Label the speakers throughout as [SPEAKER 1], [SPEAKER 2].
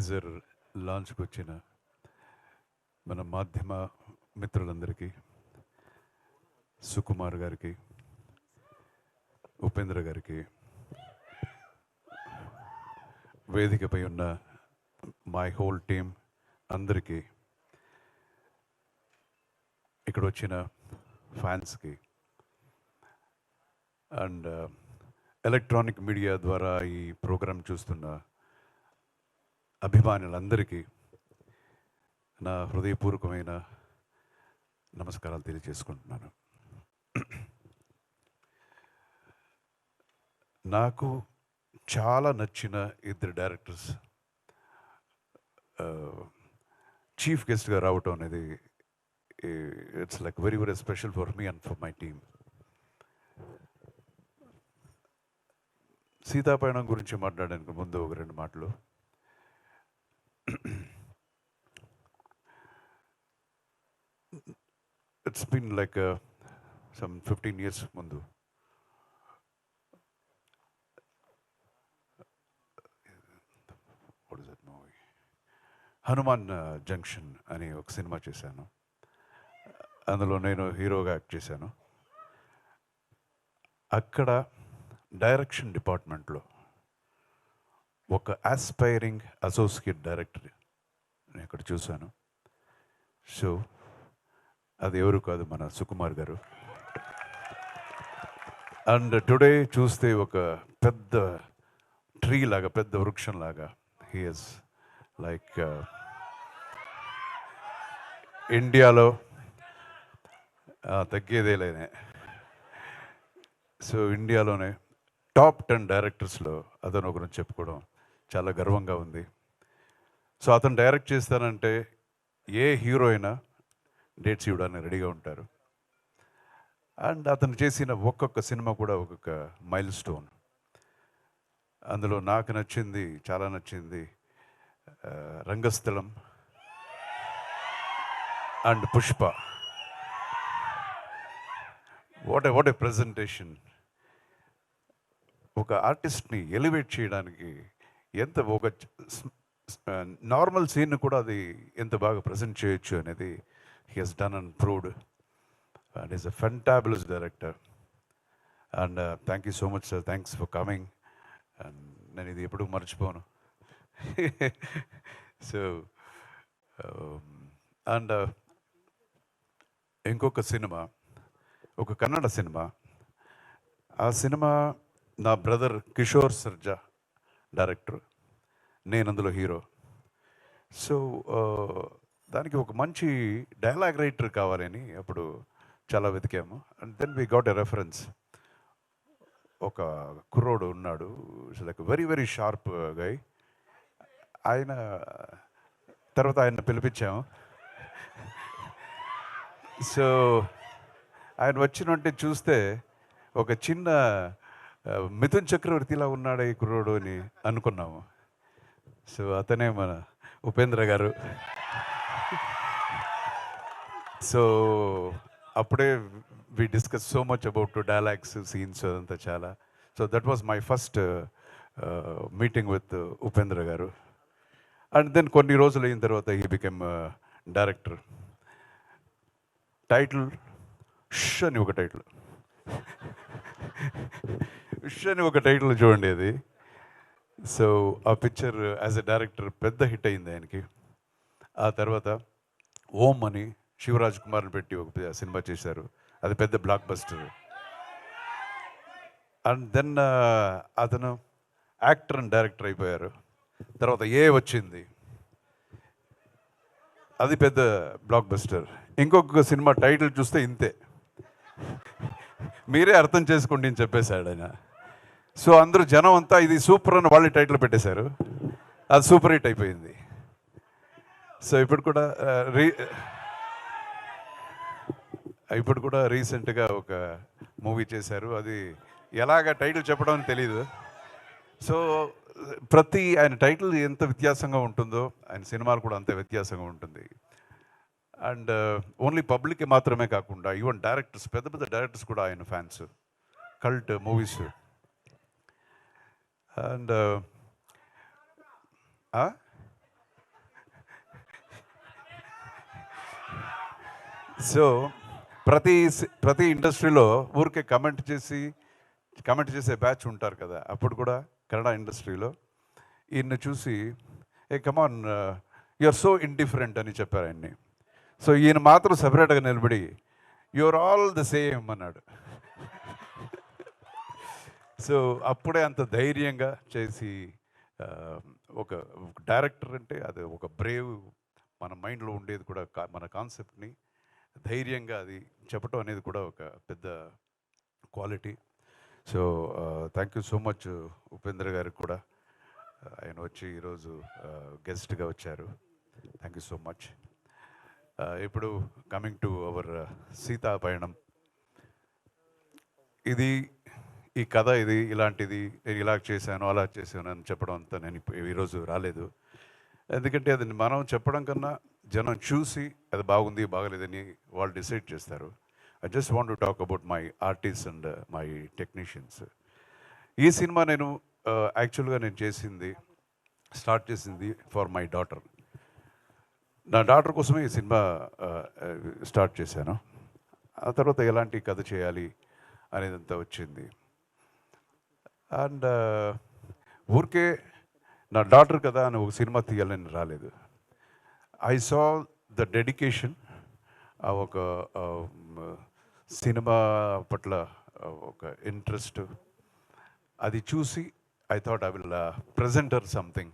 [SPEAKER 1] Teaser లాంచ్కి వచ్చిన మన మాధ్యమ మిత్రులందరికీ, సుకుమార్ గారికి, ఉపేంద్ర గారికి, వేదికపై ఉన్న మై హోల్ టీమ్ అందరికీ, ఇక్కడ వచ్చిన ఫ్యాన్స్కి అండ్ ఎలక్ట్రానిక్ మీడియా ద్వారా ఈ ప్రోగ్రాం చూస్తున్న అభిమానులందరికీ నా హృదయపూర్వకమైన నమస్కారాలు తెలియజేసుకుంటున్నాను. నాకు చాలా నచ్చిన ఇద్దరు డైరెక్టర్స్ చీఫ్ గెస్ట్గా రావటం అనేది it's like very very special for me and for my team. Seethapayanam గురించి మాట్లాడడానికి ముందు ఒక రెండు మాటలు. It's been like some 15 years ముందు హనుమాన్ జంక్షన్ అని ఒక సినిమా చేశాను. అందులో నేను హీరోగా యాక్ట్ చేశాను. అక్కడ డైరెక్షన్ డిపార్ట్మెంట్లో ఒక ఆస్పైరింగ్ అసోసియేట్ డైరెక్టర్ నేను ఇక్కడ చూశాను. సో అది ఎవరు కాదు, మన సుకుమార్ గారు. అండ్ టుడే చూస్తే ఒక పెద్ద ట్రీ లాగా, పెద్ద వృక్షం లాగా హీ ఈజ్ లైక్ ఇండియాలో తగ్గేదేలేనే. సో ఇండియాలోనే టాప్ 10 డైరెక్టర్స్లో అతను ఒకరిని చెప్పుకోవడం చాలా గర్వంగా ఉంది. సో అతను డైరెక్ట్ చేస్తానంటే ఏ హీరో అయినా డేట్స్ ఇవ్వడానికి రెడీగా ఉంటారు. అండ్ అతను చేసిన ఒక్కొక్క సినిమా కూడా ఒక్కొక్క మైల్ స్టోన్. అందులో నాకు నచ్చింది, చాలా నచ్చింది Rangasthalam and Pushpa. What a presentation! ఒక ఆర్టిస్ట్ని ఎలివేట్ చేయడానికి ఎంత, ఒక నార్మల్ సీన్ కూడా అది ఎంత బాగా ప్రజెంట్ చేయొచ్చు అనేది he has done and proved. And is a fantabulous director. And thank you so much sir, thanks for coming. And నేను ఇది ఎప్పుడూ మర్చిపోను. సో అండ్ ఇంకొక సినిమా, ఒక కన్నడ సినిమా. ఆ సినిమా నా బ్రదర్ కిషోర్ సర్జా డైరెక్టర్, నేను అందులో హీరో. సో దానికి ఒక మంచి డైలాగ్ రైటర్ కావాలని అప్పుడు చాలా వెతికాము. And then we got a reference. ఒక కుర్రోడు ఉన్నాడు, like very very sharp guy. ఆయన తర్వాత ఆయన పిలిపించాము. సో ఆయన వచ్చినంటే చూస్తే ఒక చిన్న మిథున్ చక్రవర్తిలా ఉన్నాడు ఈ కుర్రోడు అని అనుకున్నాము. సో అతనే మన ఉపేంద్ర గారు. సో అప్పుడే we discuss so much about dialogues, scenes, అదంతా చాలా. So that was my first meeting with Upendra garu. And then కొన్ని రోజులు అయిన తర్వాత హీ బికెమ్ డైరెక్టర్. టైటిల్ ష్ అని ఒక టైటిల్, ష్ అని ఒక టైటిల్ చూడండి అది. సో ఆ పిక్చర్ యాజ్ ఎ డైరెక్టర్ పెద్ద హిట్ అయింది ఆయనకి. ఆ తర్వాత ఓం అని శివరాజ్ కుమార్ని పెట్టి ఒక సినిమా చేశారు, అది పెద్ద బ్లాక్ బస్టర్. అండ్ దెన్ అతను యాక్టర్ అండ్ డైరెక్టర్ అయిపోయారు. తర్వాత ఏ వచ్చింది, అది పెద్ద బ్లాక్ బస్టర్. ఇంకొక సినిమా టైటిల్ చూస్తే ఇంతే, మీరే అర్థం చేసుకోండి అని చెప్పేశాడు ఆయన. సో అందరూ జనం అంతా ఇది సూపర్ అని వాళ్ళే టైటిల్ పెట్టేశారు, అది సూపర్ హిట్ అయిపోయింది. సో ఇప్పుడు కూడా రీసెంట్గా ఒక మూవీ చేశారు, అది ఎలాగ టైటిల్ చెప్పడం అని తెలీదు. సో ప్రతి ఆయన టైటిల్ ఎంత వ్యత్యాసంగా ఉంటుందో ఆయన సినిమాలు కూడా అంతే వ్యత్యాసంగా ఉంటుంది. అండ్ ఓన్లీ పబ్లిక్ మాత్రమే కాకుండా ఈవెన్ డైరెక్టర్స్, పెద్ద పెద్ద డైరెక్టర్స్ కూడా ఆయన fans, cult movies. And so ప్రతి ఇండస్ట్రీలో ఊరికే కమెంట్ చేసే బ్యాచ్ ఉంటారు కదా. అప్పుడు కూడా కన్నడ ఇండస్ట్రీలో ఈయన్ని చూసి hey come on you are so indifferent అని చెప్పారు ఆయన్ని. సో ఈయన మాత్రం సపరేట్గా నిలబడి you are all the same అన్నాడు. సో అప్పుడే అంత ధైర్యంగా చేసి ఒక డైరెక్టర్ అంటే అది ఒక బ్రేవ్, మన మైండ్లో ఉండేది కూడా మన కాన్సెప్ట్ని ధైర్యంగా అది చెప్పటం అనేది కూడా ఒక పెద్ద quality. So thank you so much Upendra గారికి కూడా, ఆయన వచ్చి ఈరోజు గెస్ట్గా వచ్చారు. Thank you so much. ఇప్పుడు coming to our Seetha Payanam, ఈ కథ ఇలాంటిది, నేను ఇలా చేశాను అలా చేశాను అని చెప్పడం అంతా నేను ఈరోజు రాలేదు. ఎందుకంటే అది మనం చెప్పడం కన్నా జనం చూసి అది బాగుంది బాగలేదని వాళ్ళు డిసైడ్ చేస్తారు. I just want to talk about my artist and my technicians. ఈ సినిమా నేను యాక్చువల్గా స్టార్ట్ చేసింది ఫర్ మై డాటర్. నా డాటర్ కోసమే ఈ సినిమా స్టార్ట్ చేశాను. ఆ తర్వాత ఎలాంటి కథ చేయాలి అనేదంతా వచ్చింది. అండ్ ఊరికే నా డాటర్ కదా అని ఒక సినిమా తీయాలని రాలేదు. ఐ సా ద డెడికేషన్, ఒక సినిమా పట్ల ఒక ఇంట్రెస్ట్, అది చూసి I thought I will presenter something,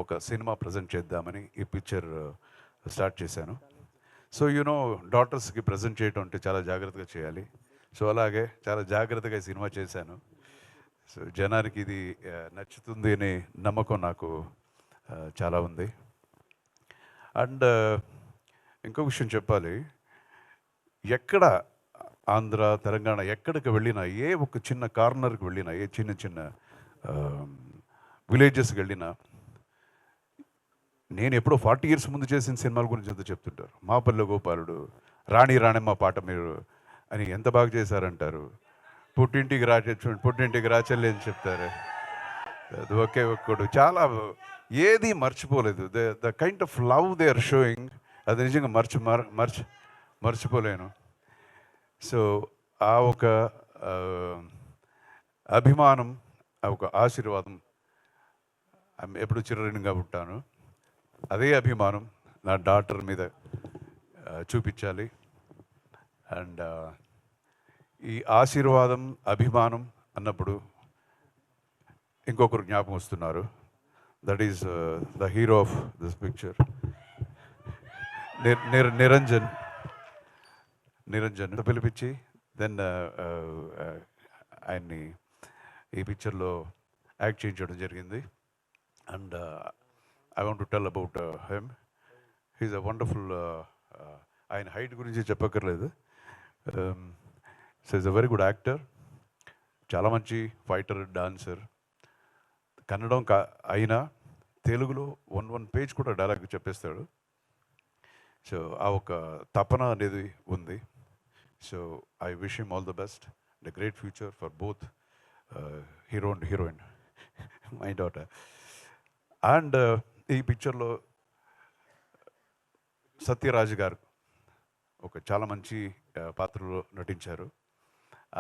[SPEAKER 1] ఒక సినిమా ప్రజెంట్ చేద్దామని ఈ పిక్చర్ స్టార్ట్ చేశాను. సో యూనో డాటర్స్కి ప్రజెంట్ చేయడం అంటే చాలా జాగ్రత్తగా చేయాలి. సో అలాగే చాలా జాగ్రత్తగా ఈ సినిమా చేశాను. సో జనానికి ఇది నచ్చుతుంది అనే నమ్మకం నాకు చాలా ఉంది. అండ్ ఇంకో విషయం చెప్పాలి, ఎక్కడ ఆంధ్ర తెలంగాణ ఎక్కడికి వెళ్ళినా, ఏ ఒక చిన్న కార్నర్కి వెళ్ళినా, ఏ చిన్న చిన్న విలేజెస్కి వెళ్ళినా, నేను ఎప్పుడో 40 years ముందు చేసిన సినిమాల గురించి ఎంత చెప్తుంటారు. మా పల్లె గోపాలుడు, రాణి రాణమ్మ పాట మీరు అని ఎంత బాగా చేశారంటారు. పుట్టింటికి రాచెల్లి అని చెప్తారు. అది ఒకే ఒక్కడు చాలా ఏది మర్చిపోలేదు. The kind of love they are showing, అది నిజంగా మర్చిపోలేను. సో ఆ ఒక అభిమానం, ఆ ఒక ఆశీర్వాదం ఎప్పుడు చిరరుణిగా ఉంటాను. అదే అభిమానం నా డాటర్ మీద చూపించాలి. అండ్ ఈ ఆశీర్వాదం, అభిమానం అన్నప్పుడు ఇంకొకరు జ్ఞాపకం వస్తున్నారు. That is the hero of this picture, Niranjan పిలిపించి దెన్ ఆయన్ని ఈ పిక్చర్లో యాక్ట్ చేయించడం జరిగింది. And I want to tell about him. He's a wonderful, ఆయన హైట్ గురించి చెప్పక్కర్లేదు. So is a very good actor, చాలా మంచి ఫైటర్, డాన్సర్. కన్నడం అయినా తెలుగులో వన్ పేజ్ కూడా డైలాగ్ చెప్పేస్తాడు. సో ఆ ఒక తపన అనేది ఉంది. So I wish him all the best, the great future for both hero and heroine, my daughter. And ఈ పిక్చర్లో సత్యరాజ్ గారు ఒక చాలా మంచి పాత్రలో నటించారు.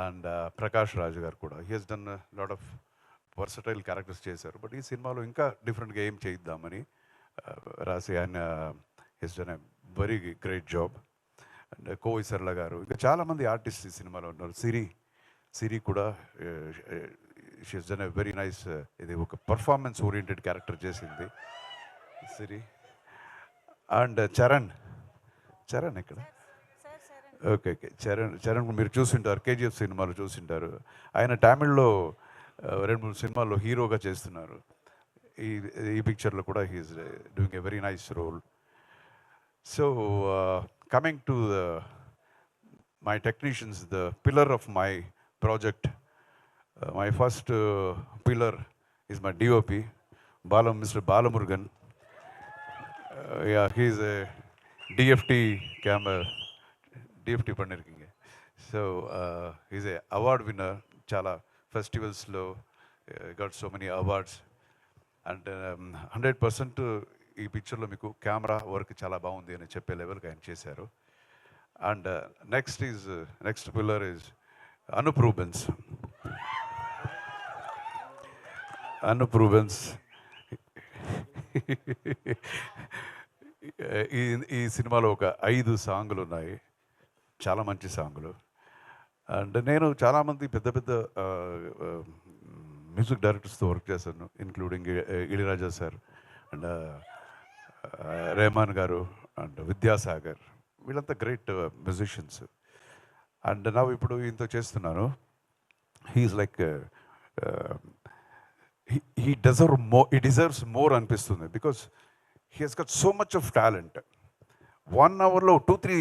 [SPEAKER 1] అండ్ ప్రకాష్ రాజు గారు కూడా, he has done lot of versatile characters చేశారు. బట్ ఈ సినిమాలో ఇంకా డిఫరెంట్గా ఏం చేయిద్దామని రాసి ఆయన has done a very great job. And Kovai Sarala garu, ఇంకా చాలామంది ఆర్టిస్ట్ ఈ సినిమాలో ఉన్నారు. సిరి కూడా she has done a very nice, ఇది ఒక పర్ఫార్మెన్స్ ఓరియంటెడ్ క్యారెక్టర్ చేసింది సిరి. అండ్ చరణ్ ఇక్కడ, ఓకే చరణ్ మీరు చూసింటారు, కేజీఎఫ్ సినిమాలో చూసింటారు. ఆయన తమిళ్లో 2-3 సినిమాల్లో హీరోగా చేస్తున్నారు. ఈ పిక్చర్లో కూడా he's doing a very nice role. So coming to my technicians, the pillar of my project, my first pillar is my DOP mister Balamurugan. He's a DFT DFT பண்ணிருக்கீங்க. So is a award winner, చాలా ఫెస్టివల్స్లో got so many awards. And 100% ఈ పిక్చర్లో మీకు camera work చాలా బాగుంది అని చెప్పే లెవెల్కి ఆయన చేశారు. And next pillar is Anup Rubens. Anup Rubens. ఈ సినిమాలో ఒక 5 సాంగులు ఉన్నాయి, చాలా మంచి సాంగులు. అండ్ నేను చాలామంది పెద్ద పెద్ద మ్యూజిక్ డైరెక్టర్స్తో వర్క్ చేశాను, including Ilaiyaraaja sir and Rahman గారు అండ్ విద్యాసాగర్, వీళ్ళంతా గ్రేట్ మ్యూజిషియన్స్. అండ్ నా ఇప్పుడు ఈయనతో చేస్తున్నాను. He's like he deserves more అనిపిస్తుంది, because he has got so much of talent. 1 అవర్లో 2-3